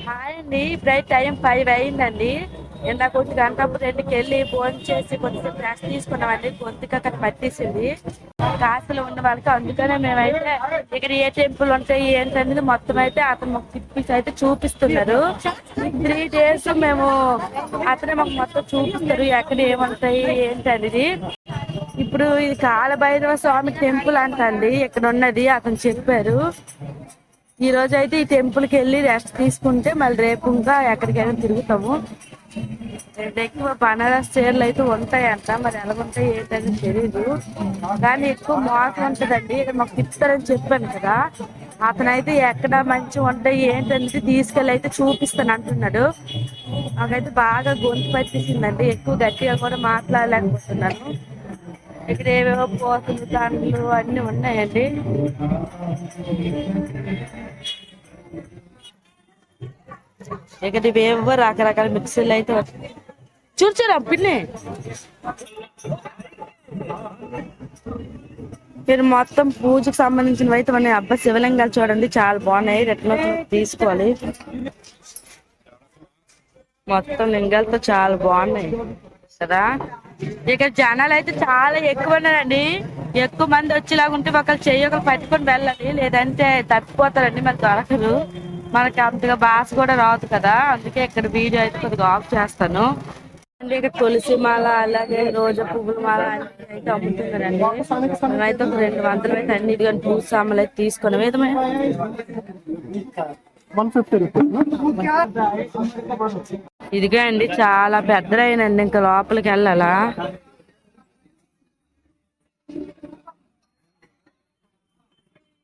Hi అండి. ఇప్పుడైతే time 5 అయిందండి. ఇందాక 1 గంట 2కి వెళ్ళి భోజనం చేసి కొద్దిసేపు రెస్ట్ తీసుకున్నామండి. గొంతుకి అక్కడ పట్టేసింది కాసులు ఉన్న వాళ్ళకి. అందుకనే మేమైతే ఇక్కడ ఏ టెంపుల్ ఉంటాయి ఏంటనేది మొత్తం అయితే అతను మాకు తిప్పేసి అయితే చూపిస్తున్నారు. 3 days మేము అతనే మాకు మొత్తం చూపిస్తారు ఎక్కడ ఏముంటాయి ఏంటనేది. ఇప్పుడు ఇది కాలభైరవ స్వామి టెంపుల్ అంటండి ఇక్కడ ఉన్నది. అతను చెప్పారు. ఈ రోజు అయితే ఈ టెంపుల్ కి వెళ్ళి రెస్ట్ తీసుకుంటే మళ్ళీ రేపు ఇంకా ఎక్కడికైనా తిరుగుతాము. ఎక్కువ బనారస్ చీరలు అయితే ఉంటాయంట, మరి ఎలా ఉంటాయి ఏంటని తెలీదు. కానీ ఎక్కువ మోసం ఉంటదండి. ఇక్కడ మాకు తిప్పుతారని చెప్పాను కదా. అతనైతే ఎక్కడ మంచి ఉంటాయి ఏంటనేది తీసుకెళ్ళి అయితే చూపిస్తాను అంటున్నాడు. నాకైతే బాగా గొంతు పట్టేసిందండి. ఎక్కువ గట్టిగా కూడా మాట్లాడలేకపోతున్నాను. ఇక్కడ ఏవేవో పోతులు దండలు అన్నీ ఉన్నాయండి. ఇక్కడ ఇవేవో రకరకాల మిక్సీలు అయితే చూర్చారా పిన్ని. మీరు మొత్తం పూజకు సంబంధించినవి అయితే మన అబ్బా శివలింగాలు చూడండి చాలా బాగున్నాయి. రిటర్న్ తీసుకోవాలి. మొత్తం లింగాలతో చాలా బాగున్నాయి కదా. ఇక్కడ జనాలు అయితే చాలా ఎక్కువ ఉన్నారండి. ఎక్కువ మంది వచ్చేలాగా ఉంటే ఒకళ్ళు చెయ్యి ఒకరు పట్టుకొని వెళ్ళాలి, లేదంటే తప్పిపోతారండి. మరి దొరకరు. మనకి అంతగా భాష కూడా రాదు కదా. అందుకే ఇక్కడ వీడియో అయితే కొద్దిగా ఆఫ్ చేస్తాను. ఇక్కడ తులసి మాల అలాగే రోజా పువ్వుల మాల అయితే అమ్ముతున్నారండి. మేమైతే ఒక 200 అయితే అన్నిటి కానీ పూజ సామాన్లు అయితే తీసుకున్నాం. ఏదమే ఇదిగా అండి చాలా పెద్దదైనండి. ఇంకా లోపలికి వెళ్ళాలా.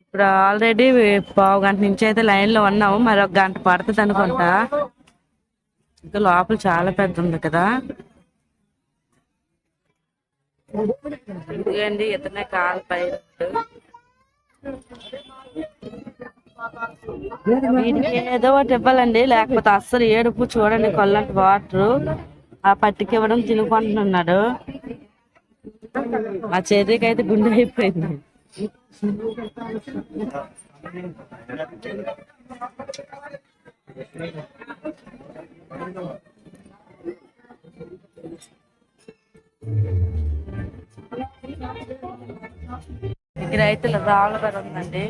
ఇప్పుడు ఆల్రెడీ 1/2 గంట నుంచి అయితే లైన్ లో ఉన్నాము. మరి 1 గంట పడుతుంది అనుకుంటా. ఇంకా లోపల చాలా పెద్ద ఉంది కదా. ఇదిగండి ఇతనే కాలు వీడికి ఏదో ఒకటి ఇవ్వాలండి, లేకపోతే అస్సలు ఏడుపు. చూడండి కొల్లంటి వాటరు ఆ పట్టికి ఇవ్వడం తినుకుంటున్నాడు. మా చెర్రీకి అయితే గుండె అయిపోయింది. ఇక్కడ అయితే రాళ్ళ బెర ఉందండి.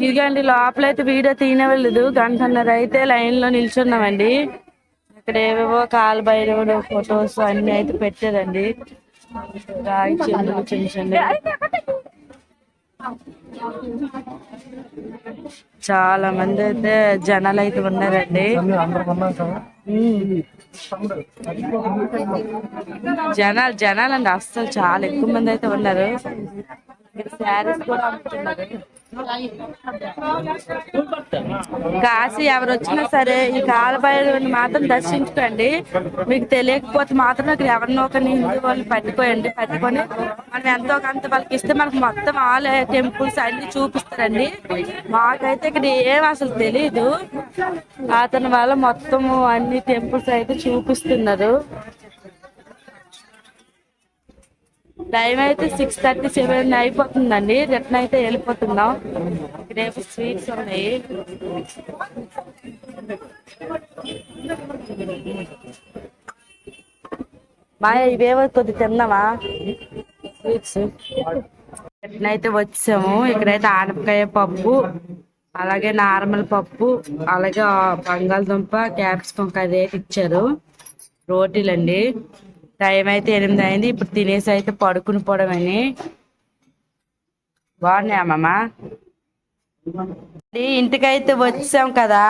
ఇదిగండి లోపలైతే వీడియో తీయనివ్వలేదు. 1 గంటన్నర అయితే లైన్ లో నిల్చున్నామండి. ఇక్కడ ఏవేవో కాలభైరవుడు ఫొటోస్ అన్ని అయితే పెట్టారండి. రాగి చెండు చిన్న చాలా మంది అయితే జనాలు అయితే ఉన్నారండి. జనాలు అండి అస్సలు చాలా ఎక్కువ మంది అయితే ఉన్నారు. శారీస్ కూడా అమ్ముతున్నారు. కాశీ ఎవరు వచ్చినా సరే ఈ కాలభైరవుని మాత్రం దర్శించుకోండి. మీకు తెలియకపోతే మాత్రం ఇక్కడ ఎవరినో ఒకరిని హిందూ వాళ్ళు పట్టుకొని మనం ఎంతో కొంత వాళ్ళకి ఇస్తే మనకు మొత్తం ఆల్ టెంపుల్స్ అన్ని చూపిస్తారండి. మాకైతే ఇక్కడ ఏం అసలు తెలీదు. అతని వల్ల మొత్తము అన్ని టెంపుల్స్ అయితే చూపిస్తున్నారు. టైం అయితే 6:30 7 అయిపోతుందండి. రిటర్న్ అయితే వెళ్ళిపోతున్నాం. రేపు స్వీట్స్ ఉన్నాయి. మాయ ఇవేవో కొద్ది తిన్నావా స్వీట్స్. రిటర్న్ అయితే వచ్చాము. ఇక్కడైతే ఆనపకాయ పప్పు, అలాగే నార్మల్ పప్పు, అలాగే బంగాళదుంప క్యాప్సికం కర్రీ అయితే ఇచ్చారు. రోటీలండి. టైం అయితే 8 అయింది. ఇప్పుడు తినేసి అయితే పడుకుని పోవడమని. బాగున్నాయమ్మమ్మ. ఇంటికైతే వచ్చాం కదా.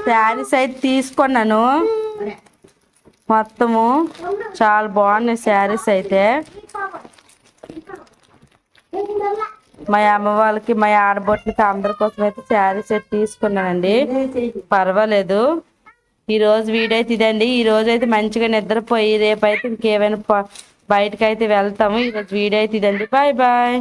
శారీస్ అయితే తీసుకున్నాను. మొత్తము చాలా బాగున్నాయి శారీస్ అయితే. మా అమ్మ వాళ్ళకి మా ఆడబొట్లకి అందరి కోసం అయితే శారీస్ అయితే తీసుకున్నానండి. పర్వాలేదు. ఈ రోజు వీడియో అయితే ఇదండి. ఈ రోజు అయితే మంచిగా నిద్రపోయి రేపైతే ఇంకేమైనా బయటకు అయితే వెళ్తాము. ఈరోజు వీడియో అయితే ఇదండి. Bye bye.